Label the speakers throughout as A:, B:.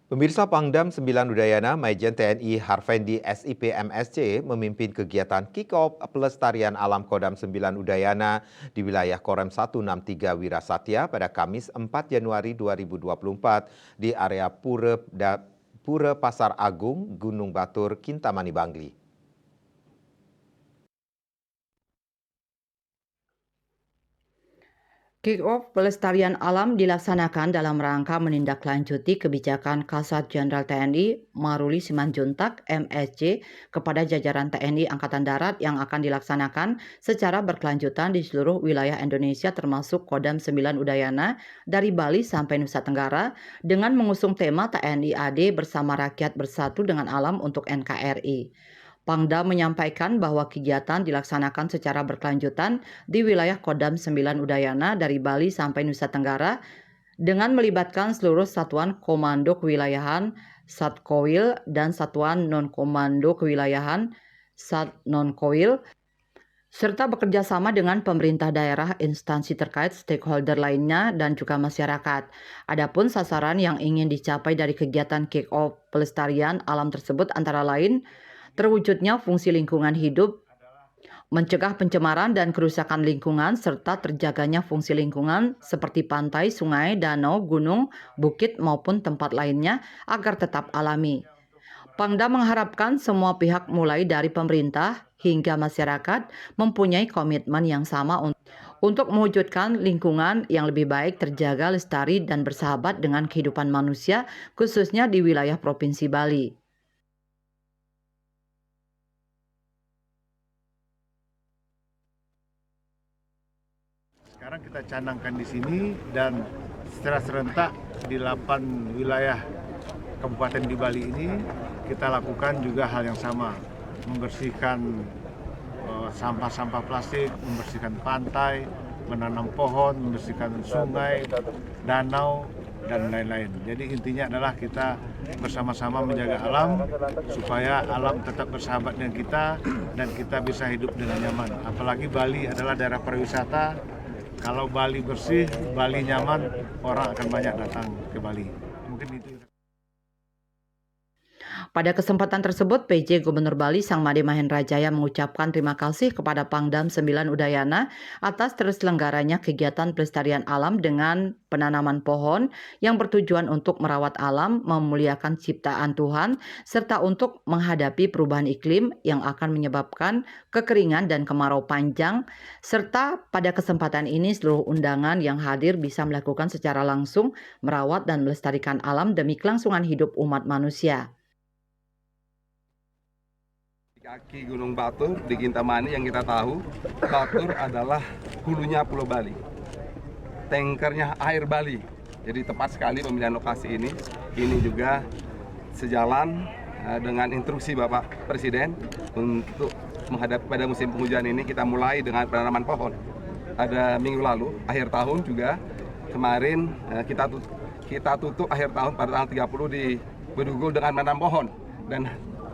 A: Pemirsa Pangdam 9 Udayana, Majen TNI Harvendi SIP MSC memimpin kegiatan kick-off pelestarian alam Kodam 9 Udayana di wilayah Korem 163 Wirasatya pada Kamis 4 Januari 2024 di area Pura Pasar Agung, Gunung Batur, Kintamani, Bangli.
B: Kick-off pelestarian alam dilaksanakan dalam rangka menindaklanjuti kebijakan Kasat Jenderal TNI Maruli Simanjuntak MSC kepada jajaran TNI Angkatan Darat yang akan dilaksanakan secara berkelanjutan di seluruh wilayah Indonesia termasuk Kodam 9 Udayana dari Bali sampai Nusa Tenggara dengan mengusung tema TNI AD bersama rakyat bersatu dengan alam untuk NKRI. Pangdam menyampaikan bahwa kegiatan dilaksanakan secara berkelanjutan di wilayah Kodam 9 Udayana dari Bali sampai Nusa Tenggara dengan melibatkan seluruh satuan komando kewilayahan Satkoil dan satuan non-komando kewilayahan Satnonkoil serta bekerja sama dengan pemerintah daerah, instansi terkait, stakeholder lainnya, dan juga masyarakat. Adapun sasaran yang ingin dicapai dari kegiatan kick-off pelestarian alam tersebut antara lain terwujudnya fungsi lingkungan hidup, mencegah pencemaran dan kerusakan lingkungan, serta terjaganya fungsi lingkungan seperti pantai, sungai, danau, gunung, bukit, maupun tempat lainnya agar tetap alami. Pangdam mengharapkan semua pihak mulai dari pemerintah hingga masyarakat mempunyai komitmen yang sama untuk mewujudkan lingkungan yang lebih baik, terjaga, lestari, dan bersahabat dengan kehidupan manusia, khususnya di wilayah Provinsi Bali.
C: Sekarang kita canangkan di sini dan secara serentak di 8 wilayah kabupaten di Bali ini kita lakukan juga hal yang sama, membersihkan sampah-sampah plastik, membersihkan pantai, menanam pohon, membersihkan sungai, danau, dan lain-lain. Jadi intinya adalah kita bersama-sama menjaga alam supaya alam tetap bersahabat dengan kita dan kita bisa hidup dengan nyaman. Apalagi Bali adalah daerah pariwisata. Kalau Bali bersih, Bali nyaman, orang akan banyak datang ke Bali. Mungkin itu.
B: Pada kesempatan tersebut, PJ Gubernur Bali Sangmade Mahendra Jaya mengucapkan terima kasih kepada Pangdam 9 Udayana atas terselenggaranya kegiatan pelestarian alam dengan penanaman pohon yang bertujuan untuk merawat alam, memuliakan ciptaan Tuhan, serta untuk menghadapi perubahan iklim yang akan menyebabkan kekeringan dan kemarau panjang, serta pada kesempatan ini seluruh undangan yang hadir bisa melakukan secara langsung merawat dan melestarikan alam demi kelangsungan hidup umat manusia.
D: Kaki Gunung Batur di Kintamani yang kita tahu, Batur adalah hulunya Pulau Bali, tankernya air Bali. Jadi tepat sekali pemilihan lokasi ini. Ini juga sejalan dengan instruksi Bapak Presiden untuk menghadapi pada musim penghujan ini. Kita mulai dengan penanaman pohon. Ada minggu lalu, akhir tahun juga kemarin kita tutup akhir tahun pada tanggal 30 di Bedugul dengan menanam pohon. Dan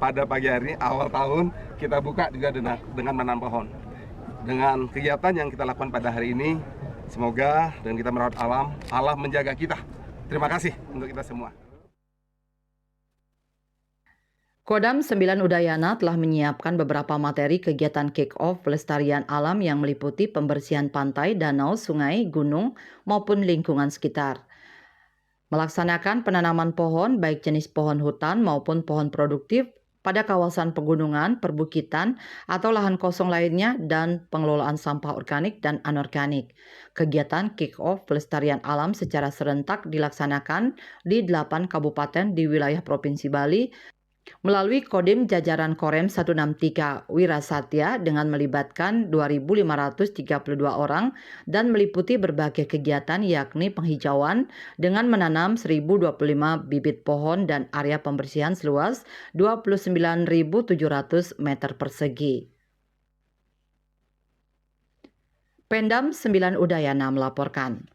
D: pada pagi hari awal tahun kita buka juga dengan menanam pohon. Dengan kegiatan yang kita lakukan pada hari ini, semoga dan kita merawat alam, Allah menjaga kita. Terima kasih untuk kita semua.
B: Kodam 9 Udayana telah menyiapkan beberapa materi kegiatan kick-off pelestarian alam yang meliputi pembersihan pantai, danau, sungai, gunung, maupun lingkungan sekitar. Melaksanakan penanaman pohon, baik jenis pohon hutan maupun pohon produktif, pada kawasan pegunungan, perbukitan, atau lahan kosong lainnya, dan pengelolaan sampah organik dan anorganik. Kegiatan kick-off pelestarian alam secara serentak dilaksanakan di 8 kabupaten di wilayah Provinsi Bali melalui Kodim jajaran Korem 163 Wirasatya dengan melibatkan 2.532 orang dan meliputi berbagai kegiatan yakni penghijauan dengan menanam 1.025 bibit pohon dan area pembersihan seluas 29.700 meter persegi. Pendam 9 Udayana melaporkan.